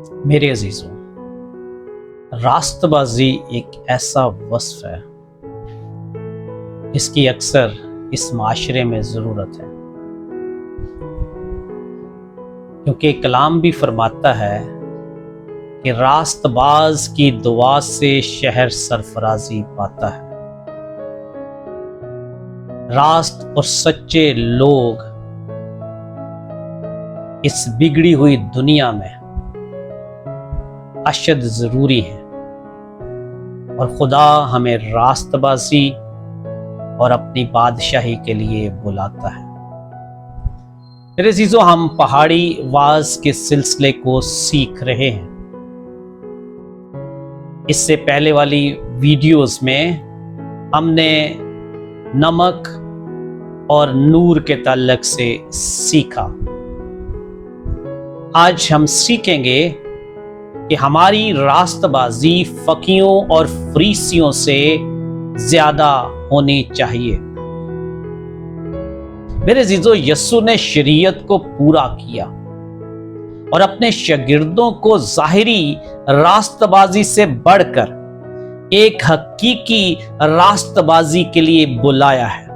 मेरे अजीजों, रास्तबाजी एक ऐसा वस्फ है इसकी अक्सर इस माशरे में ज़रूरत है, क्योंकि कलाम भी फरमाता है कि रास्तबाज की दुआ से शहर सरफराजी पाता है। रास्त और सच्चे लोग इस बिगड़ी हुई दुनिया में अशद ज़रूरी है और खुदा हमें रास्तबाजी और अपनी बादशाही के लिए बुलाता है। मेरे अजीजों, हम पहाड़ी वाज के सिलसिले को सीख रहे हैं। इससे पहले वाली वीडियोस में हमने नमक और नूर के ताल्लुक से सीखा। आज हम सीखेंगे कि हमारी रास्तबाजी फकीयों और फरीसियों से ज्यादा होनी चाहिए। मेरे अजीजों, यस्सु ने शरीयत को पूरा किया और अपने शागिर्दों को ज़ाहिरी रास्तबाजी से बढ़कर एक हकीकी रास्तबाजी के लिए बुलाया है।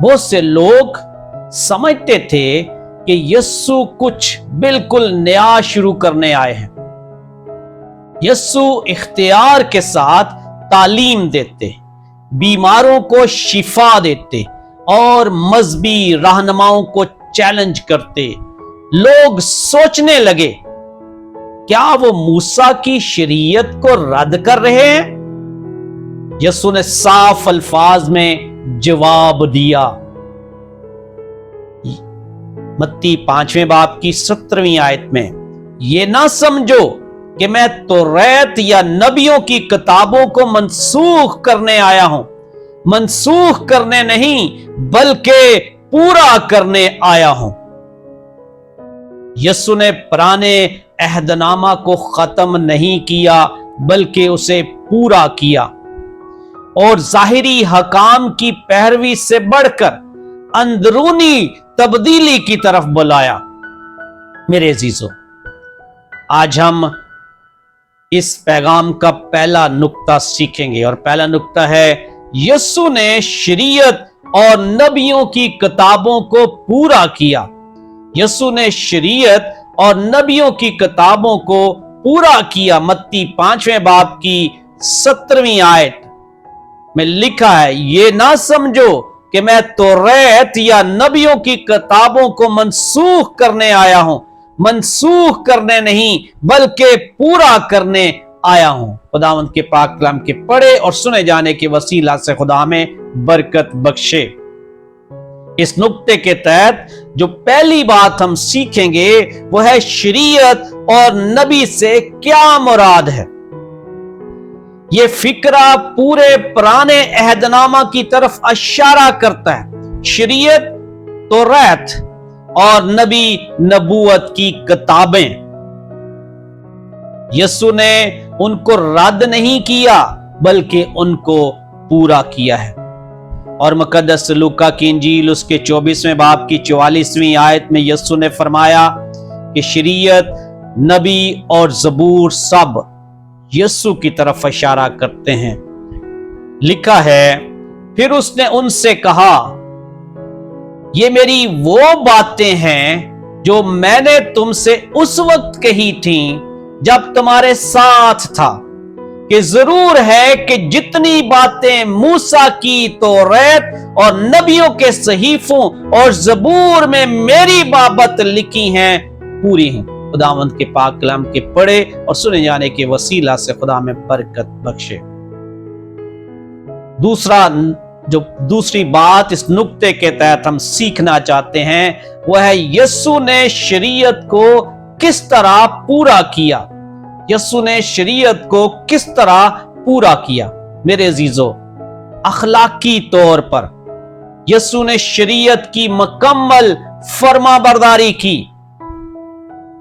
बहुत से लोग समझते थे कि यस्सु कुछ बिल्कुल नया शुरू करने आए हैं। यस्सु इख्तियार के साथ तालीम देते, बीमारों को शिफा देते और मजहबी रहनुमाओं को चैलेंज करते। लोग सोचने लगे, क्या वो मूसा की शरीयत को रद्द कर रहे हैं? यस्सु ने साफ अल्फाज में जवाब दिया। मत्ती 5वें बाब की 17वीं आयत में, ये ना समझो कि मैं तौरात या नबियों की किताबों को मनसूख करने आया हूं। मनसूख करने नहीं बल्कि पूरा करने आया हूं। यस्सु ने पुराने अहदनामा को खत्म नहीं किया बल्कि उसे पूरा किया और जाहिरी हकाम की पैरवी से बढ़कर अंदरूनी तब्दीली की तरफ बुलाया। मेरे अजीजों, आज हम इस पैगाम का पहला नुक्ता सीखेंगे और पहला नुक्ता है, यस्सु ने शरीयत और नबियों की किताबों को पूरा किया। यस्सु ने शरीयत और नबियों की किताबों को पूरा किया। मत्ती 5वें बाब की 17वीं आयत में लिखा है, ये ना समझो कि मैं तौरात या नबियों की किताबों को मनसूख करने आया हूं। मनसूख करने नहीं बल्कि पूरा करने आया हूं। खुदावंद के पाक कलाम के पढ़े और सुने जाने के वसीला से खुदा हमें बरकत बख्शे। इस नुक्ते के तहत जो पहली बात हम सीखेंगे वो है, शरीयत और नबी से क्या मुराद है। ये फिक्रा पूरे पुराने अहदनामा की तरफ इशारा करता है। शरीयत तौरात और नबी नबूवत की किताबें। यस्सु ने उनको रद्द नहीं किया बल्कि उनको पूरा किया है। और मुकद्दस लूका की इंजील उसके 24वें बाब की 44वीं आयत में यस्सु ने फरमाया कि शरीयत, नबी और ज़बूर सब यस्सु की तरफ इशारा करते हैं। लिखा है, फिर उसने उनसे कहा, ये मेरी वो बातें हैं जो मैंने तुमसे उस वक्त कही थी जब तुम्हारे साथ था, कि जरूर है कि जितनी बातें मूसा की तौरात और नबियों के सहीफों और ज़बूर में मेरी बाबत लिखी हैं पूरी हैं। खुदावंद के पाक कलाम के पढ़े और सुने जाने के वसीला से खुदा में बरकत बख्शे। दूसरी बात इस नुक्ते के तहत हम सीखना चाहते हैं वह है, यस्सु ने शरीयत को किस तरह पूरा किया। यस्सु ने शरीयत को किस तरह पूरा किया। मेरे अजीजों, अखलाकी तौर पर यस्सु ने शरीयत की मुकम्मल फरमाबरदारी की।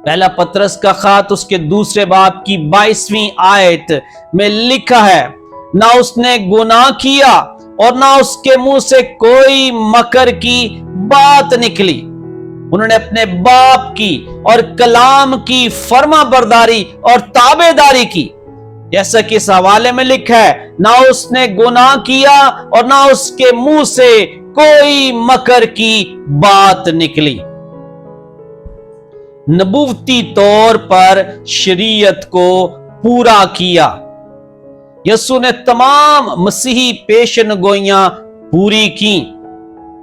पहला पतरस का खत उसके 2 बाब की 22वीं आयत में लिखा है, ना उसने गुनाह किया और ना उसके मुंह से कोई मकर की बात निकली। उन्होंने अपने बाप की और कलाम की फर्मा बरदारी और ताबेदारी की। जैसा कि इस हवाले में लिखा है, ना उसने गुनाह किया और ना उसके मुंह से कोई मकर की बात निकली। नबूवती तौर पर शरीयत को पूरा किया। यसू ने तमाम मसीही पेशन गोइयां पूरी की।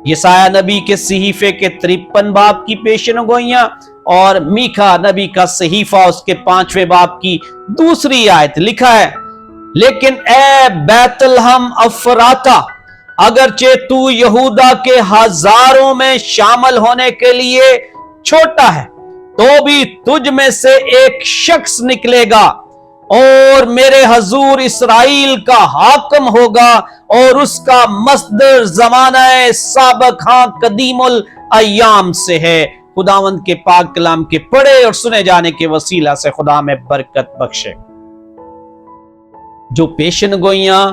यसाया नबी के सहीफे के 53 बाब की पेशन गोइयां और मीका नबी का सहीफा उसके 5वें बाब की दूसरी आयत लिखा है, लेकिन ए बैतलहम अफराता, अगरचे तू यहूदा के हजारों में शामिल होने के लिए छोटा है, तो भी तुझ में से एक शख्स निकलेगा और मेरे हजूर इसराइल का हाकम होगा और उसका मस्दर ज़माना साबक हां कदीमुल अय्याम से है। खुदावंद के पाक कलाम के पढ़े और सुने जाने के वसीला से खुदा में बरकत बख्शे। जो पेशन गोइयां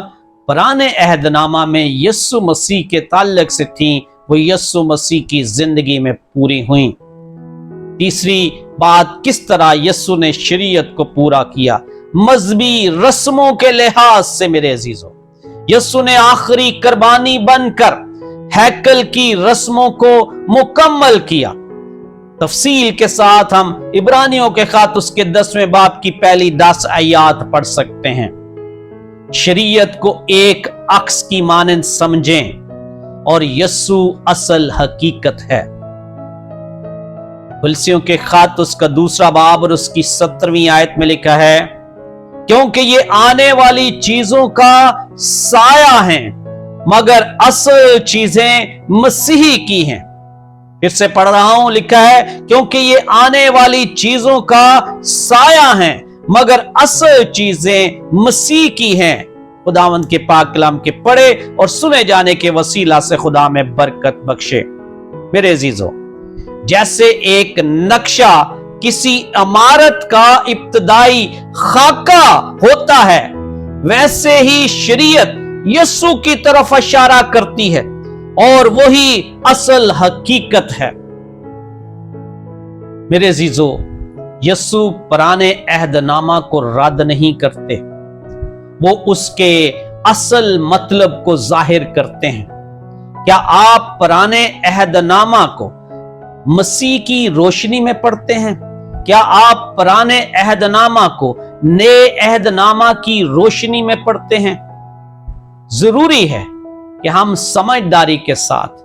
पुराने अहदनामा में यस्सु मसीह के ताल्लुक से थीं, वो यस्सु मसीह की जिंदगी में पूरी हुई। तीसरी बात, किस तरह यस्सु ने शरीयत को पूरा किया। मजहबी रस्मों के लिहाज से मेरे अजीजों, यस्सु ने आखिरी कुर्बानी बनकर हैकल की रस्मों को मुकम्मल किया। तफसील के साथ हम इब्रानियों के खात उसके 10वें बाब की पहली 10 आयत पढ़ सकते हैं। शरीयत को एक अक्स की मानंद समझें और यस्सु असल हकीकत है। फलसियों के खात उसका 2 बाब और उसकी 17वीं आयत में लिखा है, क्योंकि ये आने वाली चीजों का साया हैं, मगर असल चीजें मसीही की हैं। फिर से पढ़ रहा हूं, लिखा है, क्योंकि ये आने वाली चीजों का साया हैं, मगर असल चीजें मसीह की हैं। खुदावंद के पाक कलाम के पढ़े और सुने जाने के वसीला से खुदा में बरकत बख्शे। मेरे अजीजों, जैसे एक नक्शा किसी इमारत का इब्तदाई खाका होता है, वैसे ही शरीयत यस्सु की तरफ इशारा करती है और वही असल हकीकत है। मेरे अजीजों, यस्सु पुराने अहदनामा को रद्द नहीं करते, वो उसके असल मतलब को जाहिर करते हैं। क्या आप पुराने अहदनामा को मसीह की रोशनी में पढ़ते हैं? क्या आप पुराने अहदनामा को नए अहदनामा की रोशनी में पढ़ते हैं? जरूरी है कि हम समझदारी के साथ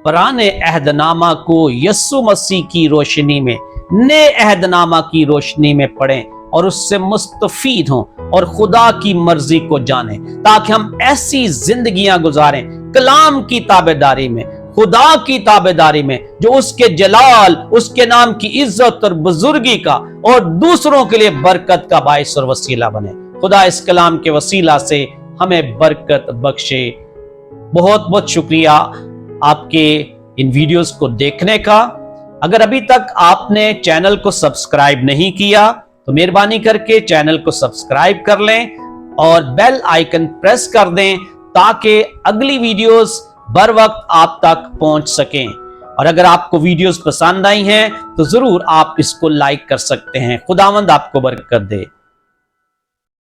पुराने अहदनामा को यस्सु मसीह की रोशनी में, नए अहदनामा की रोशनी में पढ़ें और उससे मुस्तफीद हों और खुदा की मर्जी को जानें, ताकि हम ऐसी जिंदगियां गुजारें कलाम की ताबेदारी में, खुदा की ताबेदारी में, जो उसके जलाल, उसके नाम की इज्जत और बुजुर्गी का और दूसरों के लिए बरकत का बाइस और वसीला बने। खुदा इस कलाम के वसीला से हमें बरकत बख्शे। बहुत बहुत शुक्रिया आपके इन वीडियोस को देखने का। अगर अभी तक आपने चैनल को सब्सक्राइब नहीं किया तो मेहरबानी करके चैनल को सब्सक्राइब कर लें और बेल आइकन प्रेस कर दें, ताकि अगली वीडियोस बर वक्त आप तक पहुंच सकें। और अगर आपको वीडियोस पसंद आई हैं तो जरूर आप इसको लाइक कर सकते हैं। खुदावंद आपको बरकत दे।